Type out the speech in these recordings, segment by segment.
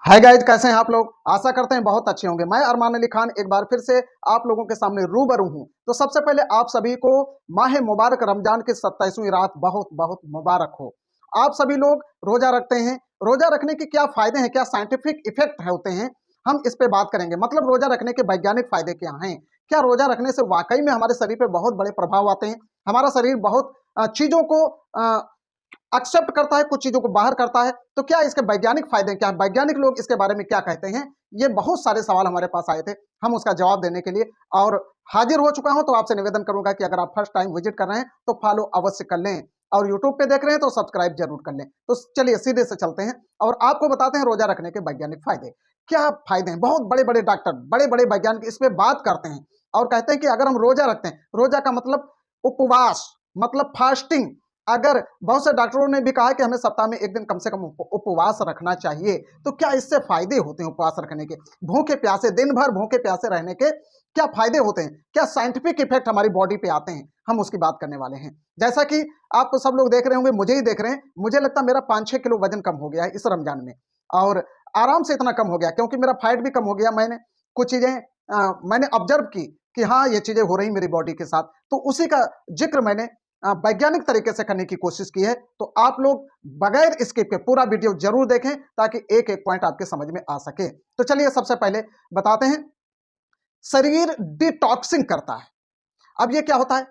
Hi guys, कैसे हैं आप लोग। आशा करते हैं बहुत अच्छे होंगे। मैं अरमान अली खान एक बार फिर से आप लोगों के सामने रूबरू हूं। तो सबसे पहले आप सभी को माह मुबारक रमजान की 27वीं रात बहुत बहुत मुबारक हो। आप सभी लोग रोजा रखते हैं। रोजा रखने के क्या फायदे हैं, क्या साइंटिफिक इफेक्ट होते हैं, हम इस पे बात करेंगे। मतलब रोजा रखने के वैज्ञानिक फायदे क्या हैं। क्या रोजा रखने से वाकई में हमारे शरीर पे बहुत बड़े प्रभाव आते हैं। हमारा शरीर बहुत चीजों को एक्सेप्ट करता है, कुछ चीजों को बाहर करता है। तो क्या इसके वैज्ञानिक फायदे, क्या वैज्ञानिक लोग इसके बारे में क्या कहते हैं, ये बहुत सारे सवाल हमारे पास आए थे। हम उसका जवाब देने के लिए और हाजिर हो चुका हूं। तो आपसे निवेदन करूंगा कि अगर आप फर्स्ट टाइम विजिट कर रहे हैं तो फॉलो अवश्य कर लें, और यूट्यूब पे देख रहे हैं तो सब्सक्राइब जरूर कर लें। तो चलिए सीधे से चलते हैं और आपको बताते हैं रोजा रखने के वैज्ञानिक फायदे। क्या फायदे हैं। बहुत बड़े बड़े डॉक्टर, बड़े बड़े वैज्ञानिक इस पे बात करते हैं और कहते हैं कि अगर हम रोजा रखते हैं, रोजा का मतलब उपवास, मतलब फास्टिंग। अगर बहुत से डॉक्टरों ने भी कहा कि हमें सप्ताह में एक दिन कम से कम उपवास रखना चाहिए। तो क्या इससे फायदे होते हैं उपवास रखने के, भूखे प्यासे दिन भर भूखे प्यासे रहने के क्या फायदे होते हैं, क्या साइंटिफिक इफेक्ट हमारी बॉडी पे आते हैं, हम उसकी बात करने वाले हैं। जैसा कि आप सब लोग देख रहे होंगे, मुझे ही देख रहे हैं, मुझे लगता है मेरा 5-6 किलो वजन कम हो गया है इस रमजान में। और आराम से इतना कम हो गया क्योंकि मेरा फैट भी कम हो गया। मैंने कुछ चीजें मैंने ऑब्जर्व की कि हाँ ये चीजें हो रही मेरी बॉडी के साथ। तो उसी का जिक्र मैंने वैज्ञानिक तरीके से करने की कोशिश की है। तो आप लोग बगैर स्किप के पूरा वीडियो जरूर देखें ताकि एक एक पॉइंट आपके समझ में आ सके। तो चलिए सबसे पहले बताते हैं, शरीर डिटॉक्सिंग करता है। अब ये क्या होता है,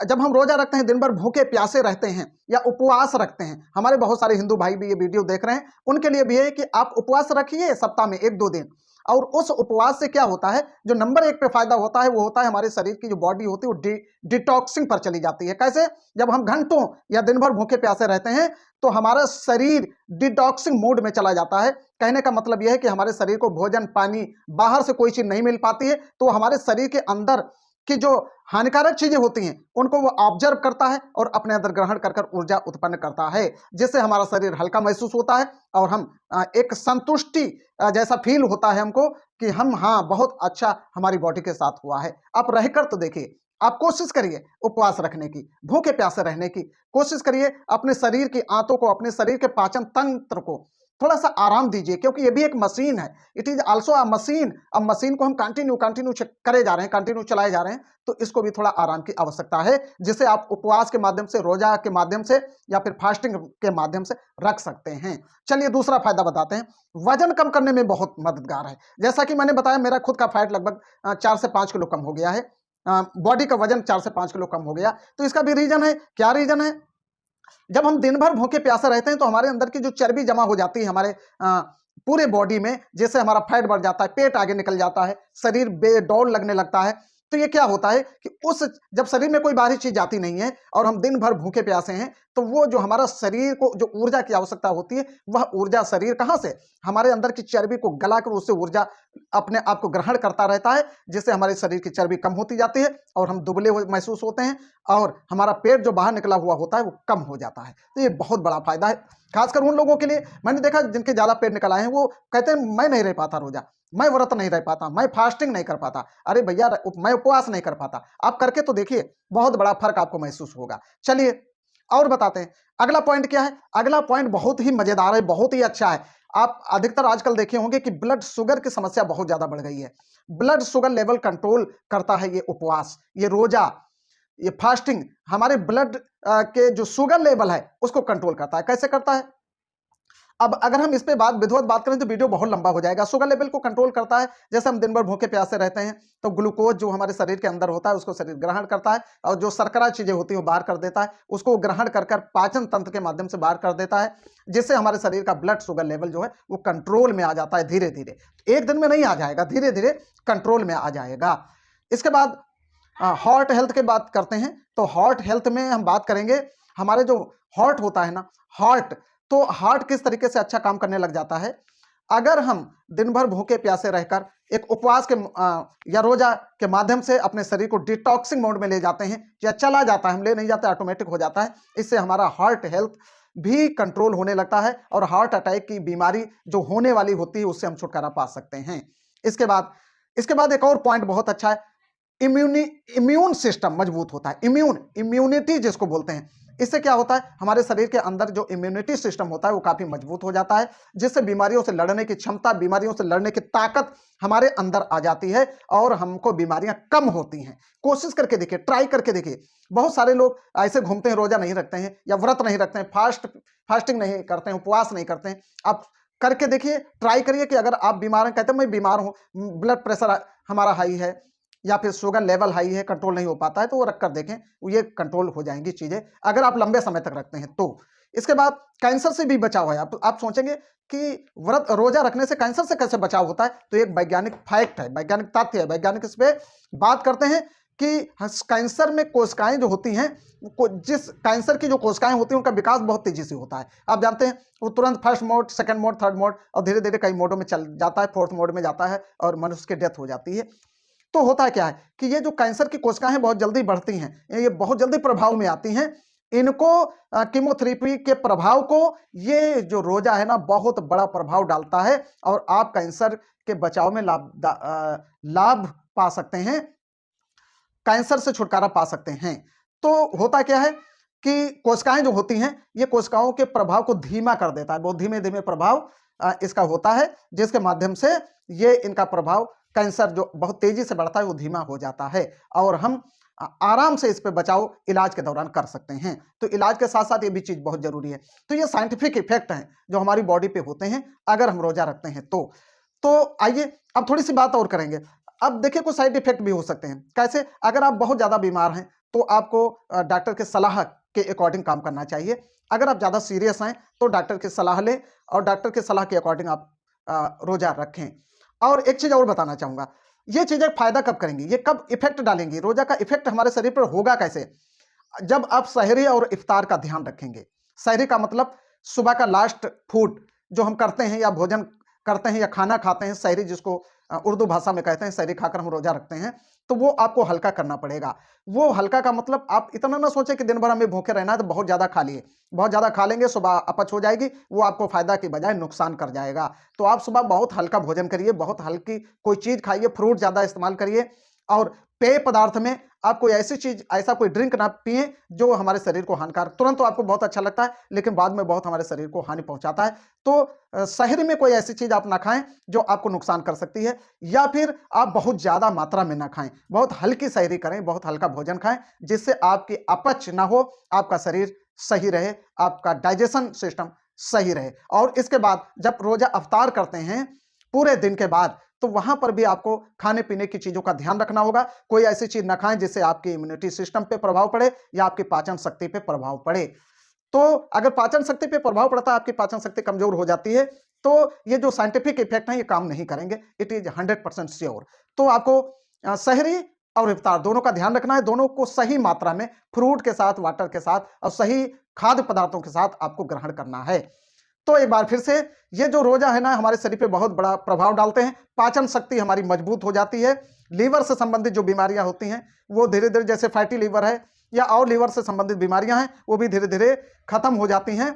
जब हम रोजा रखते हैं, दिन भर भूखे प्यासे रहते हैं या उपवास रखते हैं, हमारे बहुत सारे हिंदू भाई भी ये वीडियो देख रहे हैं, उनके लिए भी है कि आप उपवास रखिए सप्ताह में 1-2 दिन। और उस उपवास से क्या होता है, जो नंबर 1 पे फायदा होता है वो होता है हमारे शरीर की जो बॉडी होती है वो डिटॉक्सिंग पर चली जाती है। कैसे, जब हम घंटों या दिन भर भूखे प्यासे रहते हैं तो हमारा शरीर डिटॉक्सिंग मोड में चला जाता है। कहने का मतलब यह है कि हमारे शरीर को भोजन पानी बाहर से कोई चीज नहीं मिल पाती है, तो हमारे शरीर के अंदर कि जो हानिकारक चीजें होती हैं उनको वो ऑब्जर्व करता है और अपने अंदर ग्रहण कर कर ऊर्जा उत्पन्न करता है, जिससे हमारा शरीर हल्का महसूस होता है और हम एक संतुष्टि जैसा फील होता है हमको कि हम हाँ बहुत अच्छा हमारी बॉडी के साथ हुआ है। आप रहकर तो देखिए, आप कोशिश करिए उपवास रखने की, भूखे प्यासे रहने की कोशिश करिए। अपने शरीर की आंतों को, अपने शरीर के पाचन तंत्र को थोड़ा सा आराम दीजिए, क्योंकि ये भी एक मशीन है। It is also a machine. अब मशीन को हम कंटिन्यू कंटिन्यू करे जा रहे हैं, कंटिन्यू चलाए जा रहे हैं, तो इसको भी थोड़ा आराम की आवश्यकता है, जिसे आप उपवास के माध्यम से, रोजा के माध्यम से या फिर फास्टिंग के माध्यम से रख सकते हैं। चलिए दूसरा फायदा बताते हैं, वजन कम करने में बहुत मददगार है। जैसा कि मैंने बताया, मेरा खुद का फैट लगभग 4 से 5 किलो कम हो गया है, बॉडी का वजन 4 से 5 किलो कम हो गया। तो इसका भी रीजन है। क्या रीजन है, जब हम दिन भर भूखे प्यासे रहते हैं तो हमारे अंदर की जो चर्बी जमा हो जाती है हमारे पूरे बॉडी में, जिससे हमारा फैट बढ़ जाता है, पेट आगे निकल जाता है, शरीर बेडौल लगने लगता है। तो ये क्या होता है कि उस जब शरीर में कोई बाहरी चीज जाती नहीं है और हम दिन भर भूखे प्यासे हैं, तो वो जो हमारा शरीर को जो ऊर्जा की आवश्यकता होती है, वह ऊर्जा शरीर कहां से, हमारे अंदर की चर्बी को गलाकर उससे ऊर्जा अपने आप को ग्रहण करता रहता है, जिससे हमारे शरीर की चर्बी कम होती जाती है और हम दुबले महसूस होते हैं और हमारा पेट जो बाहर निकला हुआ होता है वो कम हो जाता है। तो ये बहुत बड़ा फायदा है, खासकर उन लोगों के लिए। मैंने देखा जिनके ज्यादा पेट निकल आए हैं, वो कहते हैं मैं नहीं रह पाता रोजा, मैं व्रत नहीं रह पाता, मैं फास्टिंग नहीं कर पाता। अरे भैया, मैं उपवास नहीं कर पाता, आप करके तो देखिए, बहुत बड़ा फर्क आपको महसूस होगा। चलिए और बताते हैं, अगला पॉइंट क्या है। अगला पॉइंट बहुत ही मजेदार है, बहुत ही अच्छा है। आप अधिकतर आजकल देखे होंगे कि ब्लड शुगर की समस्या बहुत ज्यादा बढ़ गई है। ब्लड शुगर लेवल कंट्रोल करता है ये उपवास, ये रोजा, ये फास्टिंग हमारे ब्लड के जो शुगर लेवल है उसको कंट्रोल करता है। कैसे करता है, अब अगर हम इस पे विधिवत बात करें तो वीडियो बहुत लंबा हो जाएगा। शुगर लेवल को कंट्रोल करता है, जैसे हम दिन भर भूखे प्यासे रहते हैं तो ग्लूकोज जो हमारे शरीर के अंदर होता है उसको शरीर ग्रहण करता है, और जो शर्करा चीजें होती है वो बाहर कर देता है, उसको ग्रहण कर कर पाचन तंत्र के माध्यम से बाहर कर देता है, जिससे हमारे शरीर का ब्लड शुगर लेवल जो है वो कंट्रोल में आ जाता है। धीरे धीरे, एक दिन में नहीं आ जाएगा, धीरे धीरे कंट्रोल में आ जाएगा। इसके बाद हार्ट हेल्थ की बात करते हैं। तो हार्ट हेल्थ में हम बात करेंगे, हमारे जो हार्ट होता है ना, हार्ट, तो हार्ट किस तरीके से अच्छा काम करने लग जाता है। अगर हम दिन भर भूखे प्यासे रहकर एक उपवास के या रोजा के माध्यम से अपने शरीर को डिटॉक्सिंग मोड में ले जाते हैं, या चला जाता है, हम ले नहीं जाते, ऑटोमेटिक हो जाता है, इससे हमारा हार्ट हेल्थ भी कंट्रोल होने लगता है और हार्ट अटैक की बीमारी जो होने वाली होती है उससे हम छुटकारा पा सकते हैं। इसके बाद एक और पॉइंट बहुत अच्छा है, इम्यून सिस्टम मजबूत होता है। इम्यूनिटी जिसको बोलते हैं, इससे क्या होता है, हमारे शरीर के अंदर जो इम्यूनिटी सिस्टम होता है वो काफ़ी मजबूत हो जाता है, जिससे बीमारियों से लड़ने की क्षमता, बीमारियों से लड़ने की ताकत हमारे अंदर आ जाती है और हमको बीमारियां कम होती हैं। कोशिश करके देखिए, ट्राई करके देखिए। बहुत सारे लोग ऐसे घूमते हैं, रोजा नहीं रखते हैं या व्रत नहीं रखते हैं, फास्टिंग नहीं करते हैं, उपवास नहीं करते हैं। आप करके देखिए, ट्राई करिए कि अगर आप बीमार हैं, कहते हैं मैं बीमार हूँ, ब्लड प्रेशर हमारा हाई है या फिर शुगर लेवल हाई है, कंट्रोल नहीं हो पाता है, तो वो रख कर देखें, ये कंट्रोल हो जाएंगी चीज़ें अगर आप लंबे समय तक रखते हैं तो। इसके बाद कैंसर से भी बचाव है। आप सोचेंगे कि व्रत रोजा रखने से कैंसर से कैसे बचाव होता है, तो एक वैज्ञानिक फैक्ट है, वैज्ञानिक तथ्य है, वैज्ञानिक इस पे बात करते हैं कि कैंसर में कोशिकाएं जो होती हैं, जिस कैंसर की जो कोशिकाएं होती हैं उनका विकास बहुत तेजी से होता है। आप जानते हैं वो तुरंत first mode, second mode, third mode और धीरे धीरे कई मोडों में चल जाता है, फोर्थ मोड में जाता है और मनुष्य की डेथ हो जाती है। तो होता क्या है कि ये जो कैंसर की कोशिकाएं बहुत जल्दी बढ़ती हैं, ये बहुत जल्दी प्रभाव में आती हैं। इनको कीमोथेरेपी के प्रभाव को ये जो रोजा है ना बहुत बड़ा प्रभाव डालता है और आप कैंसर के बचाव में लाभ पा सकते हैं, कैंसर से छुटकारा पा सकते हैं। तो होता क्या है कि कोशिकाएं जो होती हैं ये कोशिकाओं के प्रभाव को धीमा कर देता है, बहुत धीमे धीमे प्रभाव इसका होता है, जिसके माध्यम से ये इनका प्रभाव कैंसर जो बहुत तेजी से बढ़ता है वो धीमा हो जाता है और हम आराम से इस पे बचाव इलाज के दौरान कर सकते हैं। तो इलाज के साथ साथ ये भी चीज बहुत जरूरी है। तो ये साइंटिफिक इफेक्ट हैं जो हमारी बॉडी पे होते हैं अगर हम रोजा रखते हैं तो आइए अब थोड़ी सी बात और करेंगे। अब देखिए कुछ साइड इफेक्ट भी हो सकते हैं। कैसे? अगर आप बहुत ज्यादा बीमार हैं तो आपको डॉक्टर के सलाह के अकॉर्डिंग काम करना चाहिए। अगर आप ज्यादा सीरियस हैं तो डॉक्टर की सलाह लें और डॉक्टर की सलाह के अकॉर्डिंग आप रोजा रखें। और एक चीज और बताना चाहूंगा, ये चीजें फायदा कब करेंगी, ये कब इफेक्ट डालेंगी, रोजा का इफेक्ट हमारे शरीर पर होगा कैसे? जब आप सहरी और इफ्तार का ध्यान रखेंगे। सहरी का मतलब सुबह का लास्ट फूड जो हम करते हैं या भोजन करते हैं या खाना खाते हैं, सहरी जिसको उर्दू भाषा में कहते हैं, सहरी खाकर हम रोजा रखते हैं, तो वो आपको हल्का करना पड़ेगा। वो हल्का का मतलब आप इतना ना सोचें कि दिन भर हमें भूखे रहना है तो बहुत ज्यादा खा लिए, बहुत ज्यादा खा लेंगे सुबह अपच हो जाएगी, वो आपको फायदा की बजाय नुकसान कर जाएगा। तो आप सुबह बहुत हल्का भोजन करिए, बहुत हल्की कोई चीज खाइए, फ्रूट ज्यादा इस्तेमाल करिए और पेय पदार्थ में आप कोई ऐसी चीज, ऐसा कोई ड्रिंक ना पिए जो हमारे शरीर को हानिकारक, तुरंत तो आपको बहुत अच्छा लगता है लेकिन बाद में बहुत हमारे शरीर को हानि पहुंचाता है। तो शहर में कोई ऐसी चीज आप ना खाएं जो आपको नुकसान कर सकती है, या फिर आप बहुत ज्यादा मात्रा में ना खाएं, बहुत हल्की सहरी करें, बहुत हल्का भोजन खाएं जिससे आपकी अपच ना हो, आपका शरीर सही रहे, आपका डाइजेशन सिस्टम सही रहे। और इसके बाद जब रोजा अफ्तार करते हैं पूरे दिन के बाद, तो वहां पर भी आपको खाने पीने की चीजों का ध्यान रखना होगा। कोई ऐसी चीज ना खाएं जिससे आपकी इम्यूनिटी सिस्टम पे प्रभाव पड़े या आपकी पाचन शक्ति पे प्रभाव पड़े। तो अगर पाचन शक्ति पे प्रभाव पड़ता है, आपकी पाचन शक्ति कमजोर हो जाती है, तो ये जो साइंटिफिक इफेक्ट है ये काम नहीं करेंगे, इट इज 100% श्योर। तो आपको सहरी और इफ्तार दोनों का ध्यान रखना है, दोनों को सही मात्रा में फ्रूट के साथ, वाटर के साथ और सही खाद्य पदार्थों के साथ आपको ग्रहण करना है। तो एक बार फिर से, ये जो रोजा है ना हमारे शरीर पे बहुत बड़ा प्रभाव डालते हैं, पाचन शक्ति हमारी मजबूत हो जाती है, लीवर से संबंधित जो बीमारियां होती हैं वो धीरे धीरे, जैसे फैटी लीवर है या और लीवर से संबंधित बीमारियां हैं, वो भी धीरे धीरे खत्म हो जाती हैं।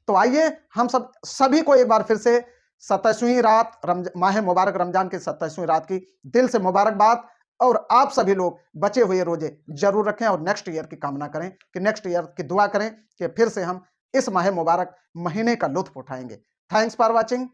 तो आइए हम सभी को एक बार फिर से 27वीं रात माह मुबारक रमजान की 27वीं रात की दिल से मुबारकबाद। और आप सभी लोग बचे हुए रोजे जरूर रखें और नेक्स्ट ईयर की कामना करें, कि नेक्स्ट ईयर की दुआ करें कि फिर से हम इस माह मुबारक महीने का लुत्फ उठाएंगे। Thanks for watching.